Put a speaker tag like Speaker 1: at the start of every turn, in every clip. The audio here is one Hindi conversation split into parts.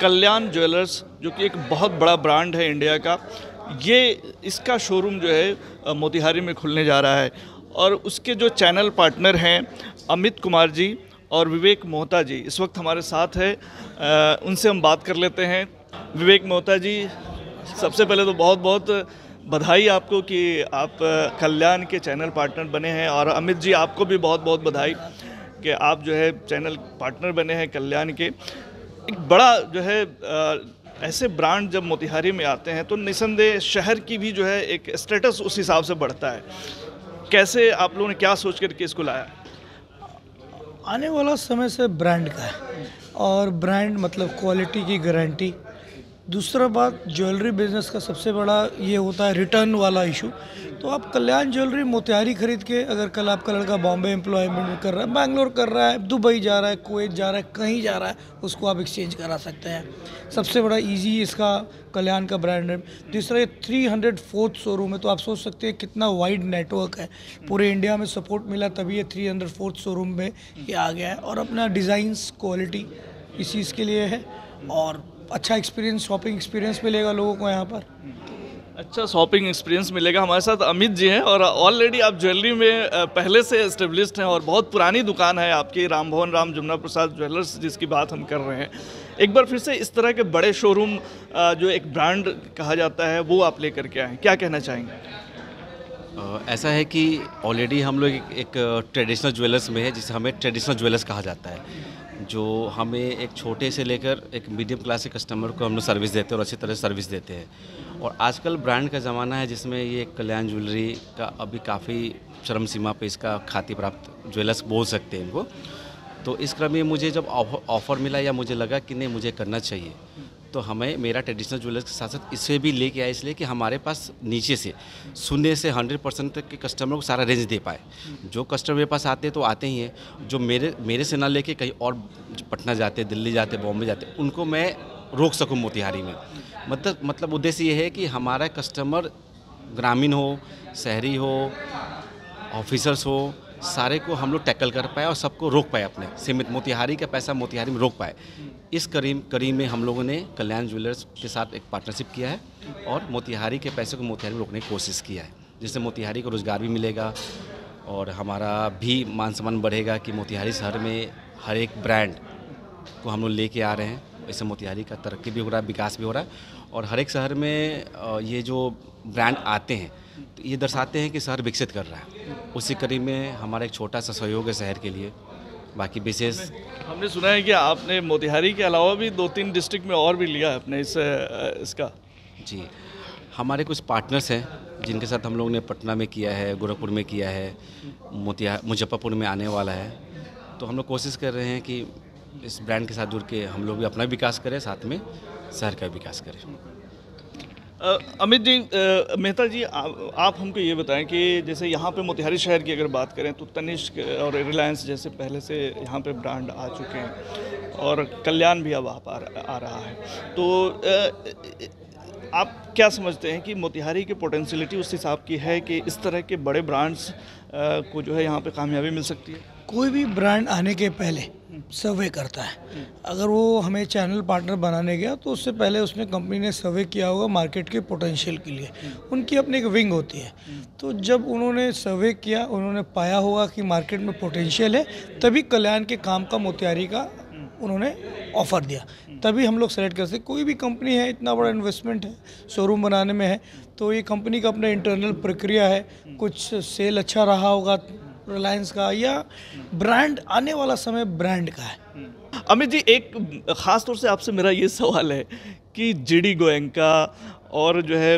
Speaker 1: कल्याण ज्वेलर्स जो कि एक बहुत बड़ा ब्रांड है इंडिया का, ये इसका शोरूम जो है मोतिहारी में खुलने जा रहा है और उसके जो चैनल पार्टनर हैं अमित कुमार जी और विवेक मोहता जी इस वक्त हमारे साथ है। उनसे हम बात कर लेते हैं। विवेक मोहता जी, सबसे पहले तो बहुत बहुत बधाई आपको कि आप कल्याण के चैनल पार्टनर बने हैं, और अमित जी आपको भी बहुत बहुत बधाई कि आप जो है चैनल पार्टनर बने हैं कल्याण के। एक बड़ा जो है ऐसे ब्रांड जब मोतिहारी में आते हैं तो निसंदेह शहर की भी जो है एक स्टेटस उस हिसाब से बढ़ता है। कैसे आप लोगों ने क्या सोच करके इसको लाया?
Speaker 2: आने वाला समय से ब्रांड का है, और ब्रांड मतलब क्वालिटी की गारंटी। दूसरा बात, ज्वेलरी बिजनेस का सबसे बड़ा ये होता है रिटर्न वाला इशू। तो आप कल्याण ज्वेलरी मोतिहारी खरीद के, अगर कल आपका लड़का बॉम्बे एम्प्लॉयमेंट कर रहा है, बैंगलोर कर रहा है, दुबई जा रहा है, कुवैत जा रहा है, कहीं जा रहा है, उसको आप एक्सचेंज करा सकते हैं। सबसे बड़ा इजी इसका कल्याण का ब्रांड है। तीसरा, ये 304th शोरूम है, तो आप सोच सकते हैं कितना वाइड नेटवर्क है। पूरे इंडिया में सपोर्ट मिला तभी ये 304th शोरूम में ये आ गया है। और अपना डिज़ाइंस क्वालिटी इस चीज़ के लिए है, और अच्छा एक्सपीरियंस, शॉपिंग एक्सपीरियंस मिलेगा लोगों को यहाँ पर।
Speaker 1: अच्छा शॉपिंग एक्सपीरियंस मिलेगा। हमारे साथ अमित जी हैं और ऑलरेडी आप ज्वेलरी में पहले से एस्टेब्लिश्ड हैं और बहुत पुरानी दुकान है आपकी, रामभवन राम जमुना प्रसाद ज्वेलर्स जिसकी बात हम कर रहे हैं। एक बार फिर से इस तरह के बड़े शोरूम जो एक ब्रांड कहा जाता है वो आप लेकर के आए, क्या कहना चाहेंगे?
Speaker 3: ऐसा है कि ऑलरेडी हम लोग एक ट्रेडिशनल ज्वेलर्स में है, जिसे हमें ट्रेडिशनल ज्वेलर्स कहा जाता है। जो हमें एक छोटे से लेकर एक मीडियम क्लास के कस्टमर को हम लोग सर्विस देते हैं और अच्छी तरह सर्विस देते हैं। और आजकल ब्रांड का ज़माना है जिसमें ये कल्याण ज्वेलरी का अभी काफ़ी चरम सीमा पे इसका ख्याति प्राप्त ज्वेलर्स बोल सकते हैं इनको। तो इस क्रम में मुझे जब ऑफ़र मिला या मुझे लगा कि नहीं मुझे करना चाहिए, तो हमें मेरा ट्रेडिशनल ज्वेलर्स के साथ साथ इसे भी लेके आए, इसलिए कि हमारे पास नीचे से 0 से 100% तक के कस्टमर को सारा रेंज दे पाए। जो कस्टमर मेरे पास आते हैं तो आते ही हैं, जो मेरे से ना लेके कहीं और पटना जाते, दिल्ली जाते, बॉम्बे जाते, उनको मैं रोक सकूं मोतिहारी में। मतलब उद्देश्य ये है कि हमारा कस्टमर ग्रामीण हो, शहरी हो, ऑफिसर्स हो, सारे को हम लोग टैकल कर पाए और सबको रोक पाए, अपने सीमित मोतिहारी का पैसा मोतिहारी में रोक पाए। इस करीब में हम लोगों ने कल्याण ज्वेलर्स के साथ एक पार्टनरशिप किया है और मोतिहारी के पैसे को मोतिहारी में रोकने की कोशिश किया है, जिससे मोतिहारी को रोज़गार भी मिलेगा और हमारा भी मान सम्मान बढ़ेगा कि मोतिहारी शहर में हर एक ब्रांड को हम लोग लेके आ रहे हैं। इससे मोतिहारी का तरक्की भी हो रहा है, विकास भी हो रहा है, और हर एक शहर में ये जो ब्रांड आते हैं तो ये दर्शाते हैं कि शहर विकसित कर रहा है। उसी कड़ी में हमारा एक छोटा सा सहयोग है शहर के लिए। बाकी विशेष
Speaker 1: हमने सुना है कि आपने मोतिहारी के अलावा भी 2-3 डिस्ट्रिक्ट में और भी लिया है अपने इसका।
Speaker 3: जी, हमारे कुछ पार्टनर्स हैं जिनके साथ हम लोगों ने पटना में किया है, गोरखपुर में किया है, मुजफ्फरपुर में आने वाला है। तो हम लोग कोशिश कर रहे हैं कि इस ब्रांड के साथ जुड़ के हम लोग भी अपना विकास करें, साथ में शहर का विकास करें।
Speaker 1: अमित जी, मेहता जी, आप हमको ये बताएं कि जैसे यहाँ पे मोतिहारी शहर की अगर बात करें तो तनिष्क और रिलायंस जैसे पहले से यहाँ पे ब्रांड आ चुके हैं और कल्याण भी अब आ रहा है। तो आप क्या समझते हैं कि मोतिहारी की पोटेंशियलिटी उस हिसाब की है कि इस तरह के बड़े ब्रांड्स को जो है यहाँ पे कामयाबी मिल सकती है?
Speaker 2: कोई भी ब्रांड आने के पहले सर्वे करता है। अगर वो हमें चैनल पार्टनर बनाने गया तो उससे पहले उसने कंपनी ने सर्वे किया होगा मार्केट के पोटेंशियल के लिए। उनकी अपनी एक विंग होती है, तो जब उन्होंने सर्वे किया, उन्होंने पाया होगा कि मार्केट में पोटेंशियल है, तभी कल्याण के काम का मोतिहारी का उन्होंने ऑफ़र दिया। तभी हम लोग सेलेक्ट कर सकते। कोई भी कंपनी है, इतना बड़ा इन्वेस्टमेंट है शोरूम बनाने में है, तो ये कंपनी का अपना इंटरनल प्रक्रिया है। कुछ सेल अच्छा रहा होगा रिलायंस का, या ब्रांड आने वाला समय ब्रांड का है।
Speaker 1: अमित जी, एक ख़ास तौर से आपसे मेरा ये सवाल है कि जीडी गोयनका और जो है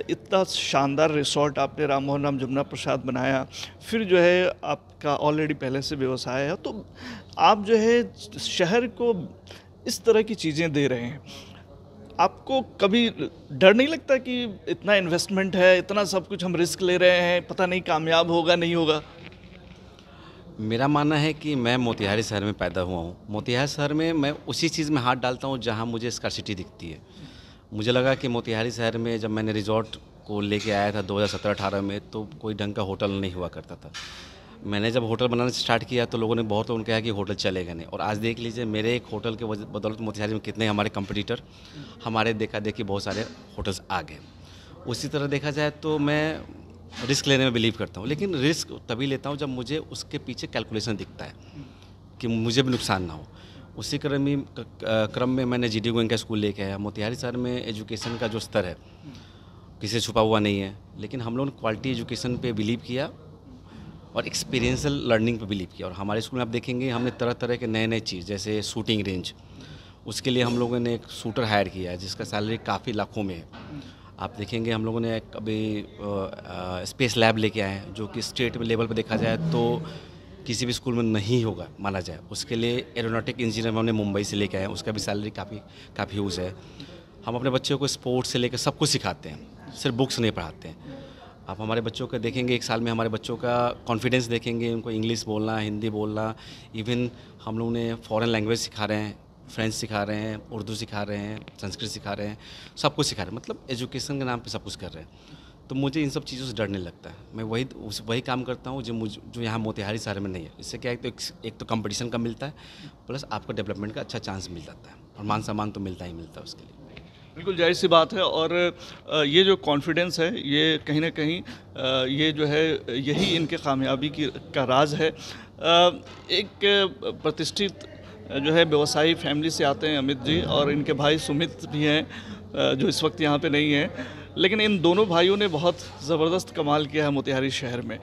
Speaker 1: इतना शानदार रिसोर्ट आपने रामभवन राम जमुना प्रसाद बनाया, फिर जो है आपका ऑलरेडी पहले से व्यवसाय है, तो आप जो है शहर को इस तरह की चीज़ें दे रहे हैं, आपको कभी डर नहीं लगता कि इतना इन्वेस्टमेंट है, इतना सब कुछ हम रिस्क ले रहे हैं, पता नहीं कामयाब होगा नहीं होगा?
Speaker 3: मेरा मानना है कि मैं मोतिहारी शहर में पैदा हुआ हूँ। मोतिहारी शहर में मैं उसी चीज़ में हाथ डालता हूँ जहाँ मुझे स्कार्सिटी दिखती है। मुझे लगा कि मोतिहारी शहर में जब मैंने रिजॉर्ट को लेके आया था 2017-18 में, तो कोई ढंग का होटल नहीं हुआ करता था। मैंने जब होटल बनाना स्टार्ट किया तो लोगों ने बहुत लोगों ने कहा कि होटल चलेगा नहीं, और आज देख लीजिए मेरे एक होटल के बदौलत मोतिहारी में कितने हमारे कंपटीटर, हमारे देखा देखी बहुत सारे होटल्स आ गए। उसी तरह देखा जाए तो मैं रिस्क लेने में बिलीव करता हूँ, लेकिन रिस्क तभी लेता हूँ जब मुझे उसके पीछे कैलकुलेशन दिखता है कि मुझे भी नुकसान ना हो। उसी क्रम में मैंने GD गोइंग का स्कूल लेके आया। मोतिहारी शहर में एजुकेशन का जो स्तर है किसी से छुपा हुआ नहीं है, लेकिन हम लोगों ने क्वालिटी एजुकेशन पे बिलीव किया और एक्सपीरियंशियल लर्निंग पे बिलीव किया। और हमारे स्कूल में आप देखेंगे हमने तरह तरह के नए नए चीज़, जैसे शूटिंग रेंज, उसके लिए हम लोगों ने एक शूटर हायर किया है जिसका सैलरी काफ़ी लाखों में है। आप देखेंगे हम लोगों ने अभी स्पेस लैब लेके आए हैं जो कि स्टेट लेवल पे देखा जाए तो किसी भी स्कूल में नहीं होगा माना जाए। उसके लिए एरोनॉटिक इंजीनियर हमने मुंबई से लेके आए हैं, उसका भी सैलरी काफ़ी यूज़ है। हम अपने बच्चों को स्पोर्ट्स से लेकर सब कुछ सिखाते हैं, सिर्फ बुक्स नहीं पढ़ाते हैं। आप हमारे बच्चों का देखेंगे, एक साल में हमारे बच्चों का कॉन्फिडेंस देखेंगे, उनको इंग्लिश बोलना, हिंदी बोलना, इवन हम लोग ने फॉरेन लैंग्वेज सिखा रहे हैं, फ्रेंच सिखा रहे हैं, उर्दू सिखा रहे हैं, संस्कृत सिखा रहे हैं, सब कुछ सिखा रहे हैं। मतलब एजुकेशन के नाम पे सब कुछ कर रहे हैं। तो मुझे इन सब चीज़ों से डर नहीं लगता है। मैं वही काम करता हूँ जो यहाँ मोतिहारी शहर में नहीं है। इससे क्या है तो एक तो कंपटीशन कम मिलता है, प्लस आपको डेवलपमेंट का अच्छा चांस मिल जाता है, और मान सम्मान तो मिलता ही मिलता है उसके लिए।
Speaker 1: बिल्कुल जाहिर सी बात है। और ये जो कॉन्फिडेंस है ये कहीं ना कहीं ये जो है यही इनके कामयाबी का राज है। एक प्रतिष्ठित जो है व्यवसायी फैमिली से आते हैं अमित जी, और इनके भाई सुमित भी हैं जो इस वक्त यहाँ पे नहीं हैं, लेकिन इन दोनों भाइयों ने बहुत ज़बरदस्त कमाल किया है मोतिहारी शहर में।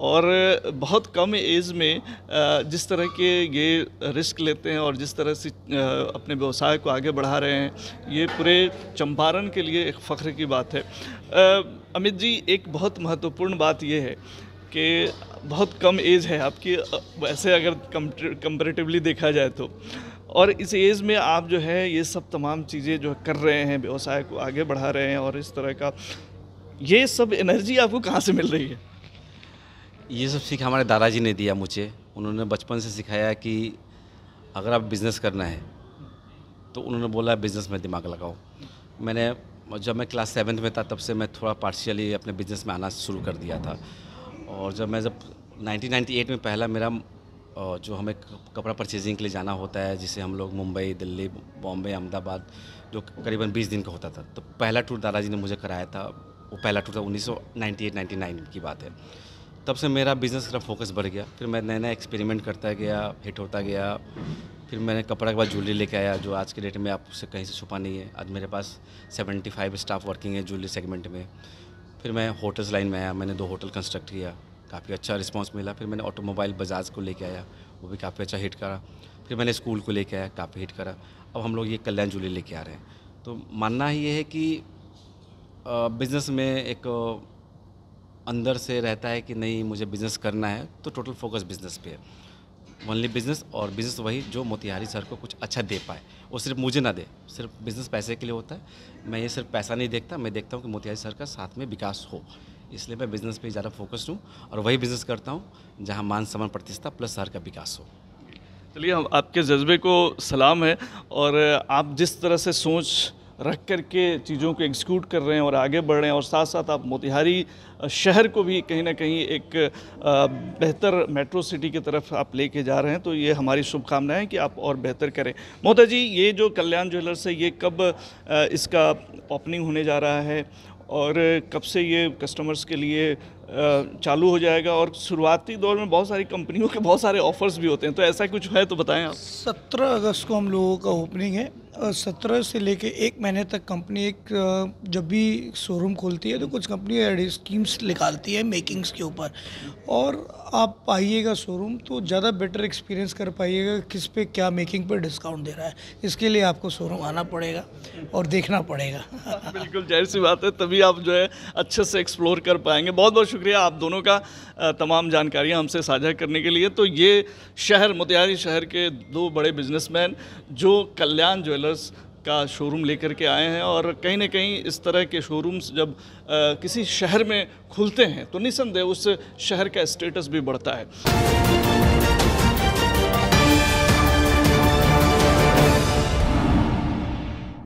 Speaker 1: और बहुत कम एज में जिस तरह के ये रिस्क लेते हैं और जिस तरह से अपने व्यवसाय को आगे बढ़ा रहे हैं, ये पूरे चंपारण के लिए एक फ़ख्र की बात है। अमित जी, एक बहुत महत्वपूर्ण बात ये है कि बहुत कम एज है आपकी, वैसे अगर कंपैरेटिवली देखा जाए तो, और इस एज में आप जो है ये सब तमाम चीज़ें जो कर रहे हैं, व्यवसाय को आगे बढ़ा रहे हैं, और इस तरह का ये सब एनर्जी आपको कहाँ से मिल रही है?
Speaker 3: ये सब सीख हमारे दादाजी ने दिया मुझे। उन्होंने बचपन से सिखाया कि अगर आप बिज़नेस करना है तो उन्होंने बोला बिज़नेस में दिमाग लगाओ। जब मैं क्लास 7th में था तब से मैं थोड़ा पार्शियली अपने बिज़नेस में आना शुरू कर दिया था। और जब 1998 में पहला मेरा जो हमें कपड़ा परचेजिंग के लिए जाना होता है, जिसे हम लोग मुंबई, दिल्ली, बॉम्बे, अहमदाबाद, जो करीबन 20 दिन का होता था, तो पहला टूर दादाजी ने मुझे कराया था। वो पहला टूर था 1998-99 की बात है। तब से मेरा बिज़नेस का फोकस बढ़ गया। फिर मैं नया नया एक्सपेरिमेंट करता गया, हिट होता गया। फिर मैंने कपड़ा के बाद ज्वेलरी लेके आया, जो आज के डेट में आपसे कहीं से छुपा नहीं है। आज मेरे पास 75 स्टाफ वर्किंग है ज्वेलरी सेगमेंट में। फिर मैं होटल्स लाइन में आया, मैंने 2 होटल कंस्ट्रक्ट किया, काफ़ी अच्छा रिस्पांस मिला। फिर मैंने ऑटोमोबाइल बजाज को लेके आया, वो भी काफ़ी अच्छा हिट करा। फिर मैंने स्कूल को लेके आया, काफ़ी हिट करा। अब हम लोग ये कल्याण ज्वेलरी लेके आ रहे हैं। तो मानना ही ये है कि बिज़नेस में एक अंदर से रहता है कि नहीं मुझे बिज़नेस करना है, तो टोटल फोकस बिज़नेस पे है। ओनली बिज़नेस, और बिज़नेस वही जो मोतिहारी शहर को कुछ अच्छा दे पाए। वो सिर्फ मुझे ना दे, सिर्फ बिज़नेस पैसे के लिए होता है। मैं ये सिर्फ पैसा नहीं देखता, मैं देखता हूँ कि मोतिहारी शहर का साथ में विकास हो। इसलिए मैं बिज़नेस पे ज़्यादा फोकस्ड हूँ, और वही बिज़नेस करता हूँ जहाँ मान सम्मान प्रतिष्ठा प्लस शहर का विकास हो।
Speaker 1: चलिए, हम आपके जज्बे को सलाम है, और आप जिस तरह से सोच रख कर के चीज़ों को एग्जीक्यूट कर रहे हैं और आगे बढ़ रहे हैं, और साथ साथ आप मोतिहारी शहर को भी कहीं ना कहीं एक बेहतर मेट्रो सिटी की तरफ आप लेके जा रहे हैं, तो ये हमारी शुभकामनाएं हैं कि आप और बेहतर करें। मोहता जी, ये जो कल्याण ज्वेलर्स है, ये कब इसका ओपनिंग होने जा रहा है, और कब से ये कस्टमर्स के लिए चालू हो जाएगा? और शुरुआती दौर में बहुत सारी कंपनियों के बहुत सारे ऑफर्स भी होते हैं, तो ऐसा कुछ है तो बताएं आप।
Speaker 2: 17 अगस्त को हम लोगों का ओपनिंग है, और 17 से लेके 1 महीने तक कंपनी जब भी शोरूम खोलती है तो कुछ कंपनी स्कीम्स निकालती है मेकिंग्स के ऊपर, और आप आइएगा शोरूम तो ज़्यादा बेटर एक्सपीरियंस कर पाइएगा किस पे क्या मेकिंग पे डिस्काउंट दे रहा है। इसके लिए आपको शोरूम आना पड़ेगा और देखना पड़ेगा।
Speaker 1: बिल्कुल जाहिर सी बात है, तभी आप जो है अच्छे से एक्सप्लोर कर पाएंगे। बहुत बहुत शुक्रिया आप दोनों का तमाम जानकारियां हमसे साझा करने के लिए। तो ये शहर, मोतिहारी शहर के 2 बड़े बिजनेसमैन जो कल्याण ज्वेलर्स का शोरूम लेकर के आए हैं, और कहीं ना कहीं इस तरह के शोरूम्स जब किसी शहर में खुलते हैं तो निस्संदेह उस शहर का स्टेटस भी बढ़ता है।